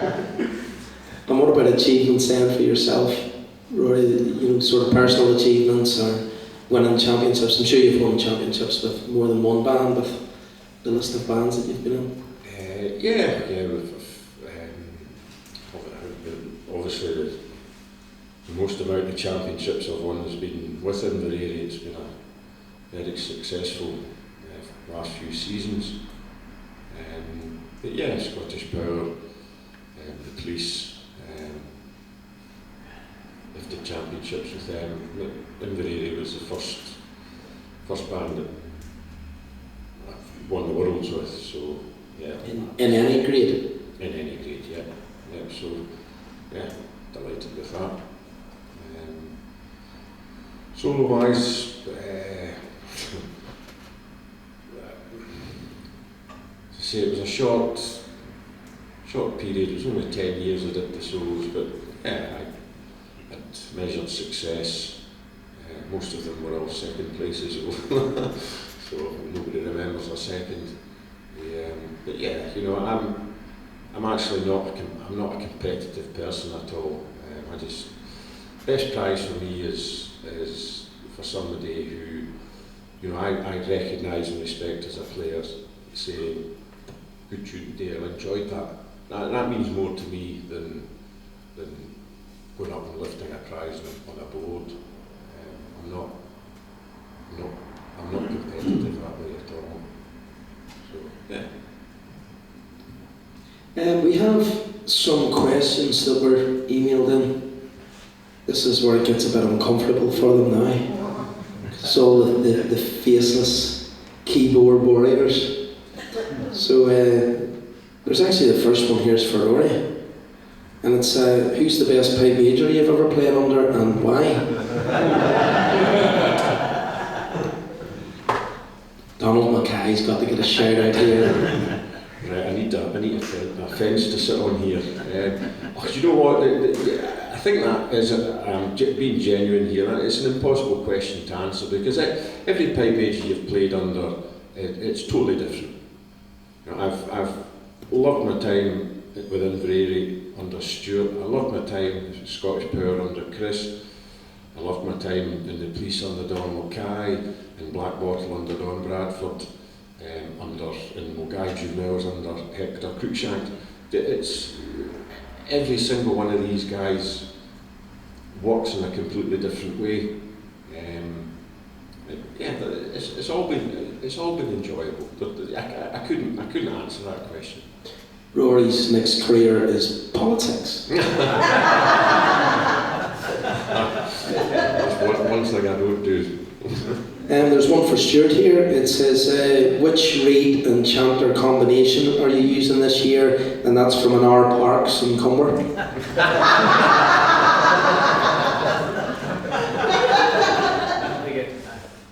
And what about achievements then for yourself, Rory? You know, sort of personal achievements or winning championships. I'm sure you've won championships with more than one band, with the list of bands that you've been in. Obviously the most amount of championships I've won has been with Inveraray. It's been a very successful last few seasons. But yeah, Scottish Power, the Police, lifted championships with them. Inveraray was the first band that I've won the Worlds with, so yeah. In any grade? In any grade, yeah. So yeah, delighted with that. Solo-wise, it was a short period. It was only 10 years I did the solos, but yeah, I had measured success. Most of them were all second places, so nobody remembers a second. But yeah, you know, I'm actually not a competitive person at all. Best prize for me is for somebody who, you know, I recognise and respect as a player, saying, good tune day, I enjoyed that. That means more to me than going up and lifting a prize on a board. I'm not competitive that way at all. So yeah. We have some questions that were emailed in. This is where it gets a bit uncomfortable for them now. So the faceless keyboard warriors. So there's actually the first one here is for Rory. And it's who's the best pipe major you've ever played under and why? Donald Mackay's got to get a shout out here. Right, I need a fence to sit on here. You know what? I think that is being genuine here. It's an impossible question to answer because every pipe major you've played under, it's totally different. You know, I've loved my time with Inveraray under Stuart. I loved my time with Scottish Power under Chris. I loved my time in the Police under Don Mackay, in Black Bottle under Don Bradford, in Mulgai Juveniles under Hector Cruikshank. It's every single one of these guys works in a completely different way. Yeah, it's all been enjoyable. I couldn't answer that question. Rory's next career is politics. That's one thing I don't do. There's one for Stuart here. It says, which reed and chanter combination are you using this year? And that's from an R Parks in Cumber.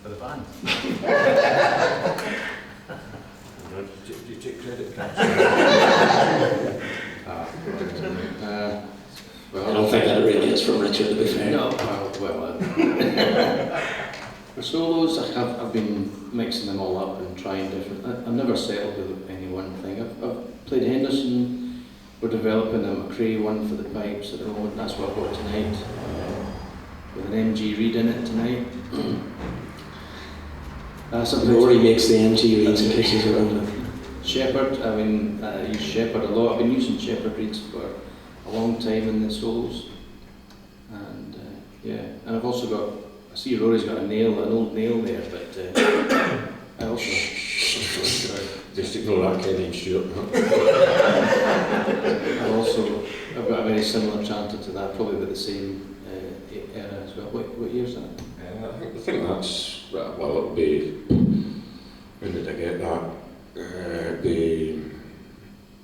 For the band. Do you take credit? Well, I don't think that really is from Richard, to be fair. No, the solos, I've been mixing them all up and trying different. I've never settled with any one thing. I've played Henderson. We're developing a McGregor one for the pipes at the moment. That's what I've got tonight, with an MG reed in it tonight. Rory makes the MG reeds and pitches around it. Shepherd, I use Shepherd a lot. I've been using Shepherd reeds for a long time in the solos. And yeah, and I've also got, I see Rory's got an old nail there, but I also... Just ignore that, Kenny and Stuart. I've got a very similar chanter to that, probably with the same era as well. What year is that? I think that's, well, it'll be, when did I get that? The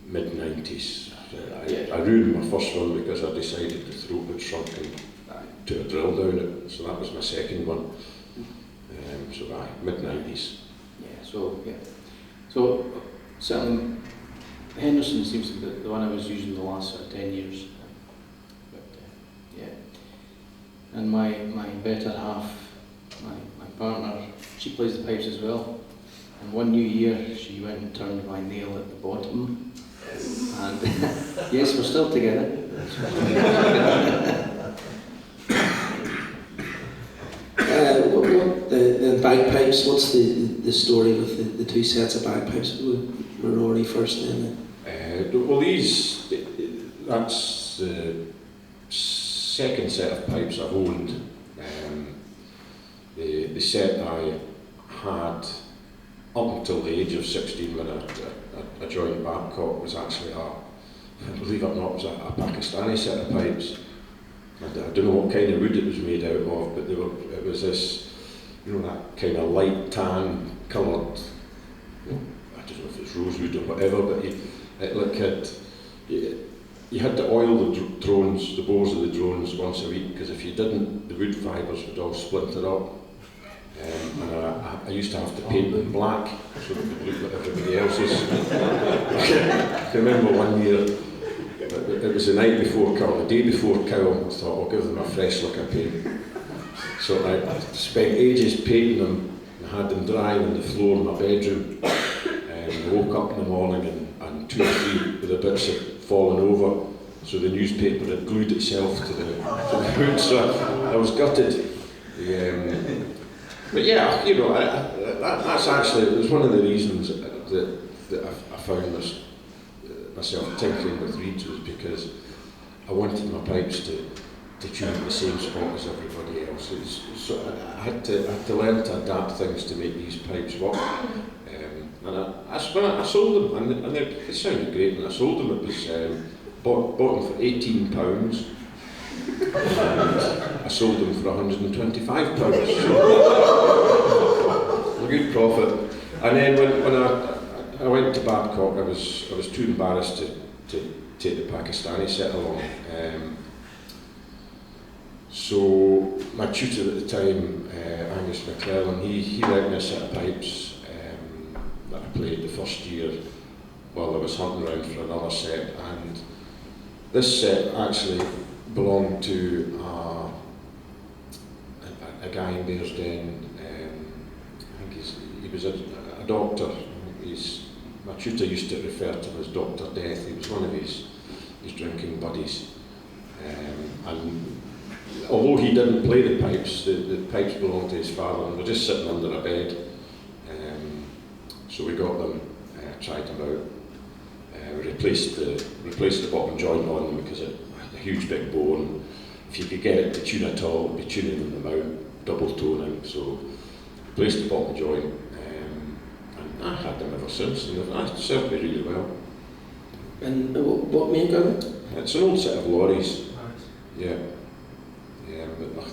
mid-90s. I ruined my first one because I decided the throat had shrunk and took a drill down it, so that was my second one. Mid-90s. So certainly Henderson seems to be the one I was using the last 10 years. And my better half, my partner, she plays the pipes as well. And one new year she went and turned my nail at the bottom. And Yes, we're still together. What the bagpipes? What's the story with the two sets of bagpipes? Were Rory first then? Well, that's the second set of pipes I've owned. The set I had up until the age of 16 when I joined Babcock was actually believe it or not, was a Pakistani set of pipes. And I don't know what kind of wood it was made out of, but it was this, that kind of light tan coloured, I don't know if it's rosewood or whatever, but you had to oil the drones, the bores of the drones once a week, because if you didn't, the wood fibres would all splinter up. And I used to have to paint them black so that it would look like everybody else's. I can remember one year, it was the night before Cow, the day before Cow, I thought I'll give them a fresh look of paint. So I spent ages painting them and had them drying on the floor in my bedroom. I woke up in the morning and 2 or 3 of the bits had fallen over, so the newspaper had glued itself to the wood, so I was gutted. But yeah, that's actually, it was one of the reasons that I found myself tinkering with reeds, was because I wanted my pipes to tune at the same spot as everybody else. So I had to learn to adapt things to make these pipes work. And when I sold them, and they sounded great when I sold them. It was bought them for £18. I sold them for £125. So a good profit. And then when I went to Babcock, I was too embarrassed to take the Pakistani set along. So my tutor at the time, Angus McGregor, he lent me a set of pipes that I played the first year while I was hunting around for another set. And this set actually belonged to a guy in Bearsden. I think he was a doctor. My tutor used to refer to him as Dr. Death. He was one of his drinking buddies. And although he didn't play the pipes belonged to his father and were just sitting under a bed. So we got them, tried them out, replaced the bottom joint on them because it had a huge big bore, and if you could get it to tune at all, it would be tuning them out, double toning. So replaced the bottom joint, and I had them ever since, and they've served me really well. And what make are they? It's an old set of lorries. Yeah. But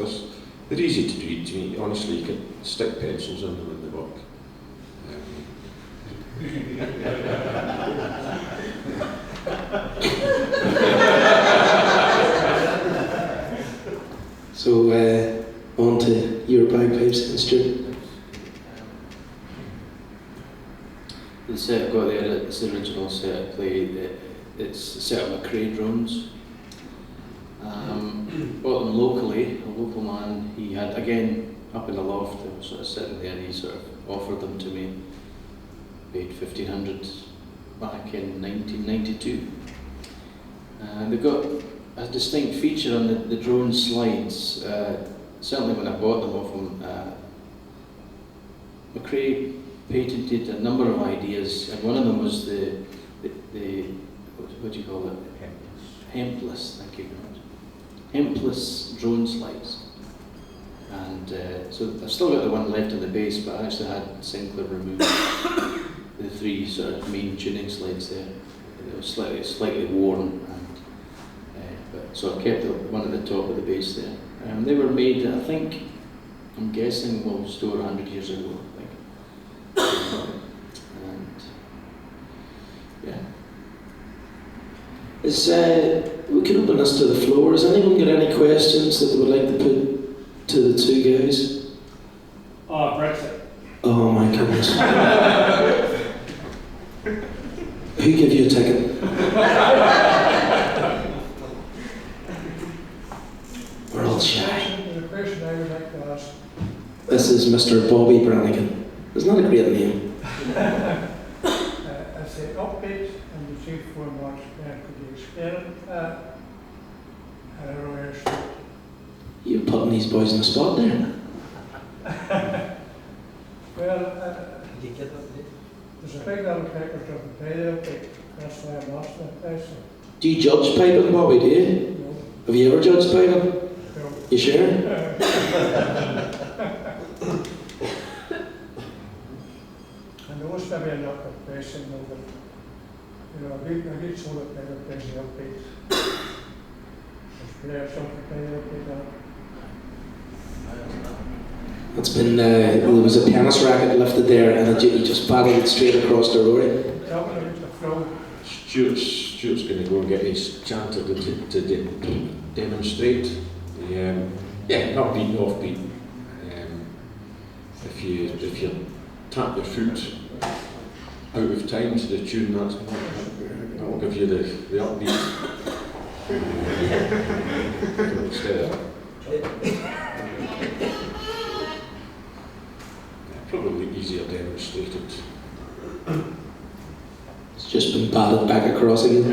they're easy to read. To me, honestly, you can stick pencils in them and they work. So on to your bagpipes then, Stuart. The set I've got there, it's the original set I played. It's a set of McGregor drones. Bought them locally. A local man, he had, again, up in the loft, they were sort of sitting there, and he sort of offered them to me. Paid $1,500 back in 1992. And they've got a distinct feature on the drone slides. Certainly when I bought them off him, McGregor patented a number of ideas, and one of them was the what do you call it? Hempless, thank you very much. Hempless drone slides. And so I've still got the one left in the base, but I actually had Sinclair remove the 3 sort of main tuning slides there. They were slightly worn, but so I kept the one at the top of the base there. They were made, I think, I'm guessing, well, just over 100 years ago, I think. And yeah. We can open this to the floor. Has anyone got any questions that they would like to put to the 2 guys? Brexit. Oh my goodness. Who gave you a ticket? We're all shy. The question I would like to ask. This is Mr. Bobby Brannigan. Isn't that a great name? I say upbeat and 2-4 March band, could you explain it? Rory Grossart. You're putting these boys on the spot there. Well, there's a big little paper driven by there, but that's why I'm asking it now, so, Do you judge piping, Bobby, do you? no, Have you ever judged piping? no. You sure? I know it's maybe a lot of question, though, but, you know, I get told it by the busy upbeat. There's players something by the upbeat now. It's been, there was a tennis racket lifted there and you just paddled it straight across the road. Talking about the flow, Stuart's going to go and get his chanter to demonstrate. Not beating offbeat. If you tap your foot out of time to the tune, that will give you the upbeat. Instead of probably easier demonstrated. It's just been batted back across again.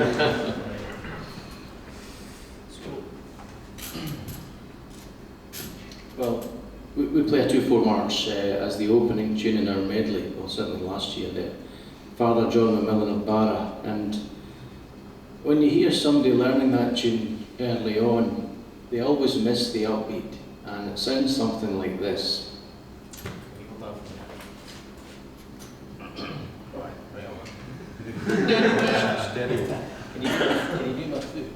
Well, we play a 2-4 March as the opening tune in our medley, well certainly last year, Father John McMillan of Barra, and when you hear somebody learning that tune early on, they always miss the upbeat, and it sounds something like this. Steady. Can you do my foot?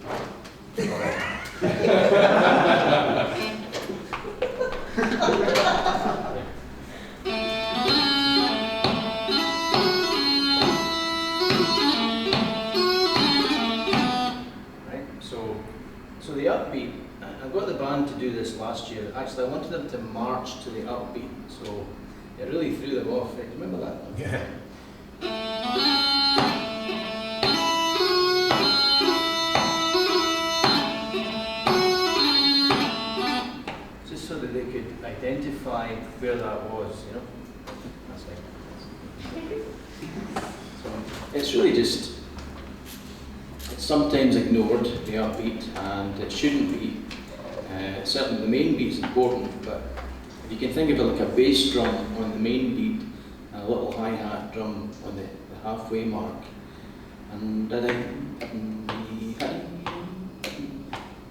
Right, so the upbeat, I got the band to do this last year. Actually, I wanted them to march to the upbeat, so it really threw them off. Right? Remember that? Yeah. Just so that they could identify where that was, you know. That's like. So it's really just, it's sometimes ignored, the upbeat, and it shouldn't be. Certainly the main beat's important, but if you can think of it like a bass drum on the main beat and a little hi-hat drum on the halfway mark, and that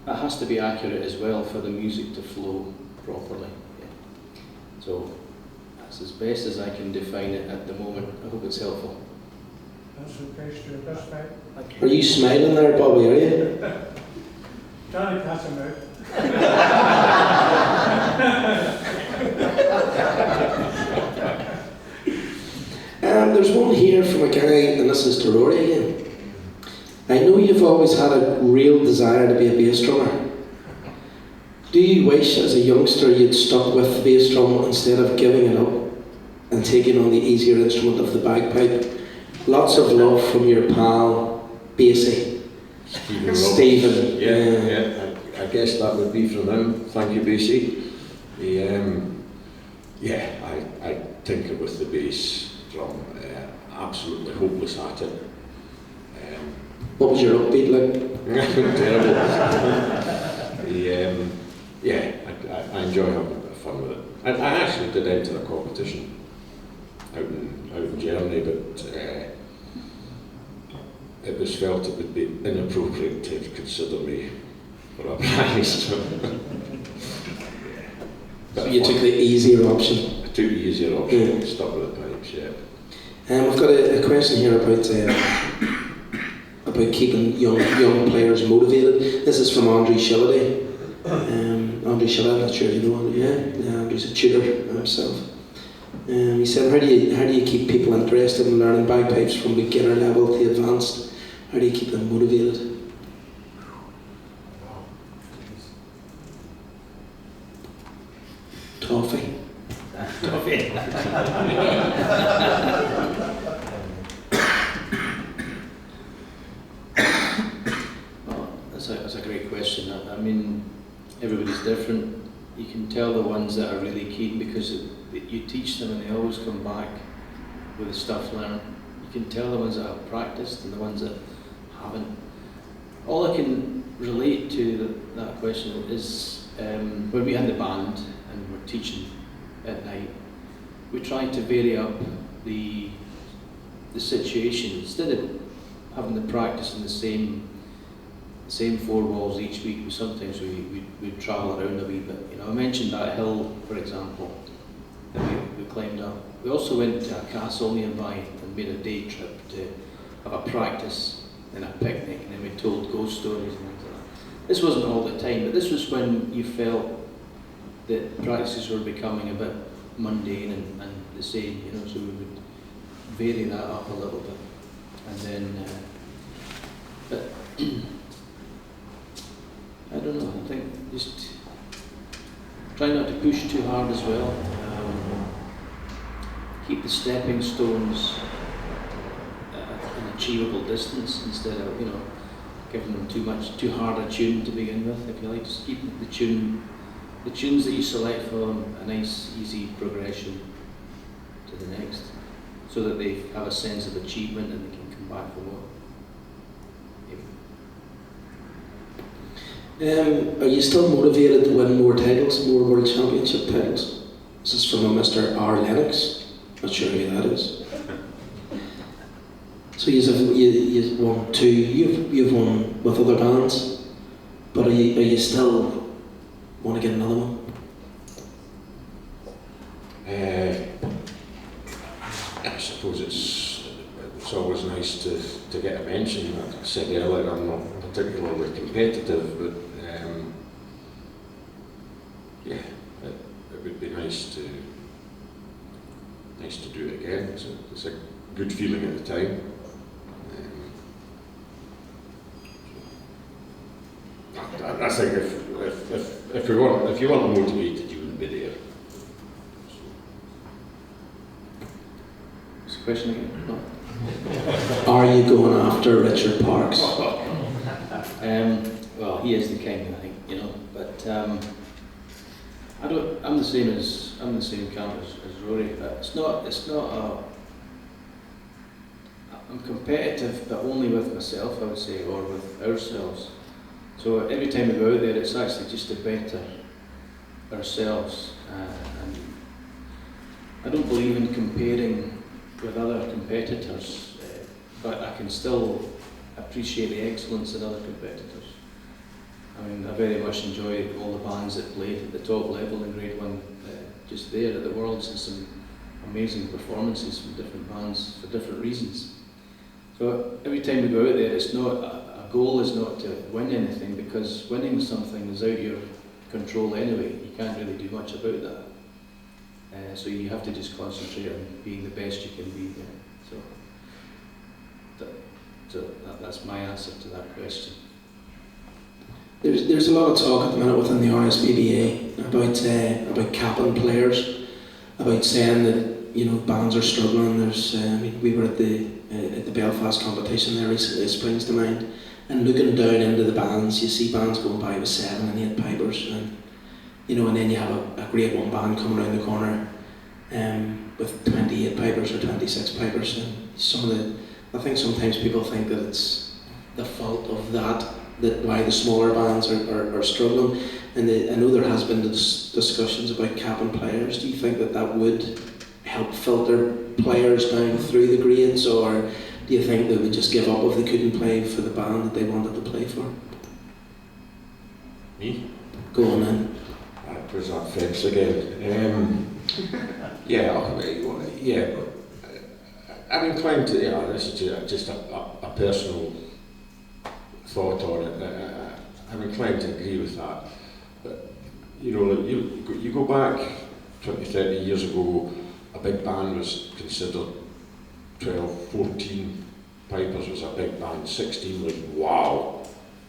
has to be accurate as well for the music to flow properly. Yeah. So that's as best as I can define it at the moment. I hope it's helpful. that's okay, Stuart, that's fine. Thank Are you smiling there, Bobby, are you? Trying to catch him out. There's one here from a guy, and this is to Rory again. I know you've always had a real desire to be a bass drummer. Do you wish as a youngster you'd stuck with the bass drum instead of giving it up and taking on the easier instrument of the bagpipe? Lots of love from your pal, Basie. Stephen. Yeah. I guess that would be from him. Thank you, Basie. I tinker with the bass drum. Absolutely hopeless at it. What was your upbeat like? Terrible. I enjoy having a bit of fun with it. I actually did enter a competition out in Germany, but it was felt it would be inappropriate to consider me for a prize. So you took the easier option? I took the easier option, stuck with the pipes, yeah. We've got a question here about keeping young players motivated. This is from Andrew Shilliday. Andrew Shilliday, I'm not sure if you know Andrew. Yeah, Andrew's a tutor himself. He said, how do you keep people interested in learning bagpipes from beginner level to advanced? How do you keep them motivated? Toffee. Toffee. That's a great question. I mean, everybody's different. You can tell the ones that are really keen because you teach them and they always come back with the stuff learned. You can tell the ones that have practiced and the ones that haven't. All I can relate to that question is when we had the band and we're teaching at night, we tried to vary up the situation. Instead of having the practice in the same four walls each week, sometimes we'd travel around a wee bit. You know, I mentioned that hill, for example, that we climbed up. We also went to a castle nearby and made a day trip to have a practice and a picnic, and then we told ghost stories and things like that. This wasn't all the time, but this was when you felt that practices were becoming a bit mundane and the same, you know, so we would vary that up a little bit. And then, but I don't know, I think just try not to push too hard as well. Keep the stepping stones an achievable distance instead of, you know, giving them too hard a tune to begin with, if you like. Just keep the tunes that you select for them a nice, easy progression to the next, so that they have a sense of achievement and they can come back for more. Are you still motivated to win more titles, more World Championship titles? This is from a Mr. R. Lennox. Not sure who that is. So you've won two. You've won with other bands, but are you still want to get another one? I suppose it's always nice to get a mention. Like I said earlier, I'm not particularly competitive, but yeah, it would be nice to do it again. It's a good feeling at the time. I think if you weren't motivated, you wouldn't be there. What's the question again? No. Are you going after Richard Parks? Well, he is the king, I think, you know. But I'm the same camp as Rory. But it's not I'm competitive, but only with myself, I would say, or with ourselves. So every time we go out there, it's actually just to better ourselves. And I don't believe in comparing with other competitors, but I can still appreciate the excellence in other competitors. I mean, I very much enjoy all the bands that played at the top level in Grade 1, just there at the Worlds, and some amazing performances from different bands for different reasons. So every time we go out there, it's not a goal is not to win anything, because winning something is out your control anyway. You can't really do much about that. So you have to just concentrate on being the best you can be. So that's my answer to that question. There's a lot of talk at the minute within the RSBBA about capping players, about saying that, you know, bands are struggling. There's I mean, we were at the Belfast competition there recently. It springs to mind, and looking down into the bands, you see bands going by with 7 and 8 pipers, and you know, and then you have a Grade 1 band coming around the corner with 28 pipers or 26 pipers, and I think sometimes people think that it's the fault of that why the smaller bands are struggling, and I know there has been discussions about capping players. Do you think that would help filter players down through the grades, or do you think they would just give up if they couldn't play for the band that they wanted to play for? Me? Go on then. That was that fence again. Yeah. I'm inclined to, this is just a personal thought on it. I'm inclined to agree with that. But, you know, you go back 20, 30 years ago, a big band was considered 12, 14 pipers was a big band, 16 was wow,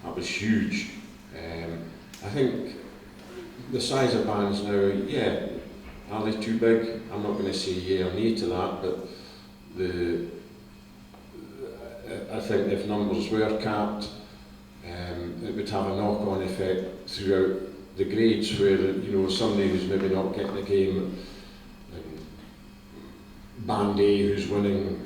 that was huge. I think the size of bands now, yeah, are they too big? I'm not going to say yeah or nay to that, but I think if numbers were capped, it would have a knock-on effect throughout the grades, where, you know, somebody who's maybe not getting the game, and band A who's winning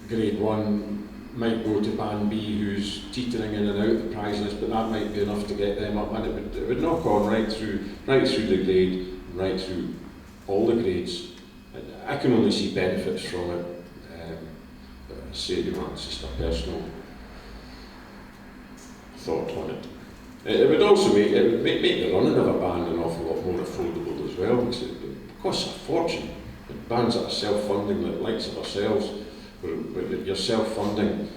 Grade 1 might go to band B who's teetering in and out of the prize list, but that might be enough to get them up, and it would knock on right through the grade, right through all the grades. I can only see benefits from it. But I say, it's just a personal thought on it. It would also make the running of a band an awful lot more affordable as well, because it costs a fortune. Bands that are self-funding, like the likes of ourselves, where you're self-funding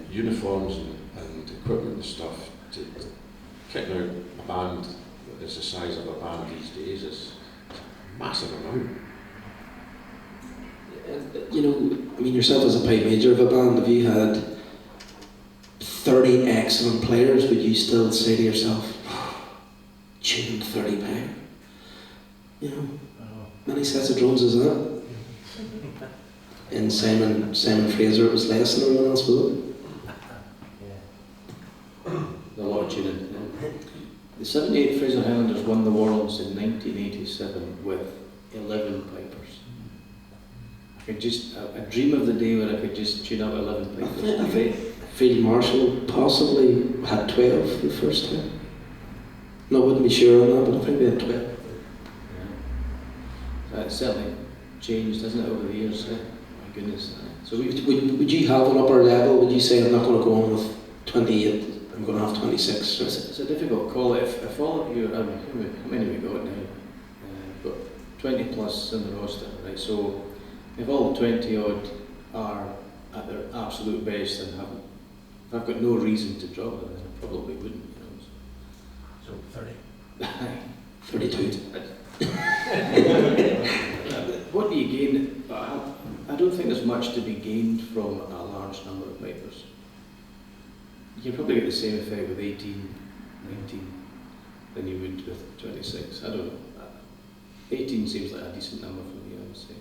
uniforms and equipment and stuff, to kitting out a band that is the size of a band these days is a massive amount. You know, I mean, yourself as a pipe major of a band, if you had 30 excellent players, would you still say to yourself, tuned 30 pair? You know, many sets of drums is that? In Simon Fraser, it was less than everyone else, was it? A lot of tuning. The 78 Fraser Highlanders won the Worlds in 1987 with 11 pipers. I dream of the day when I could just tune up 11 pipers. I think Field Marshal possibly had 12 the first time. No, I wouldn't be sure on that, but I think they had 12. Yeah. It's certainly changed, hasn't it, over the years? My goodness. So Would you have an upper level? Would you say, I'm not going to go on with 28, I'm going to have 26? It's a difficult call. If all of you, how many have we got now? Got 20 plus in the roster, right? So if all 20 odd are at their absolute best and haven't, if I've got no reason to drop them, then I probably wouldn't, you know. So 30. 32. What do you gain? I don't think there's much to be gained from a large number of pipers. You can probably get the same effect with 18, 19 than you would with 26. I don't know. 18 seems like a decent number for me, I would say.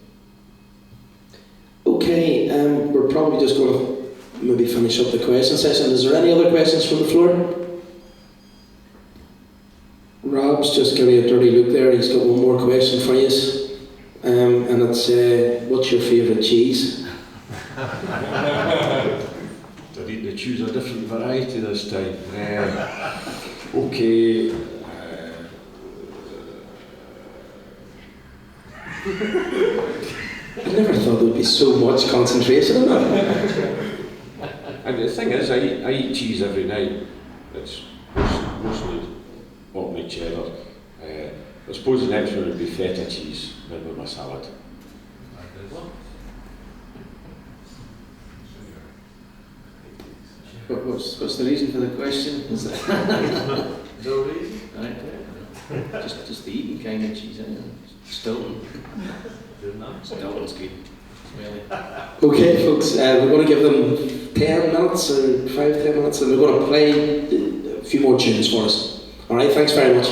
Okay, we're probably just going to maybe finish up the question session. Is there any other questions from the floor? Rob's just giving me a dirty look there. He's got one more question for you. And it's, what's your favourite cheese? I need to choose a different variety this time. Okay. I never thought there would be so much concentration on that. And the thing is, I eat cheese every night. It's mostly Orkney cheddar. I suppose the next one would be feta cheese with my salad. What's the reason for the question? Is it? No reason? Right. Just the eating kind of cheese, anyway. Stilton. Good enough. Stilton's good. Really. Okay, folks, we're going to give them 10 minutes or 5-10 minutes, and we're going to play a few more tunes for us. All right, thanks very much.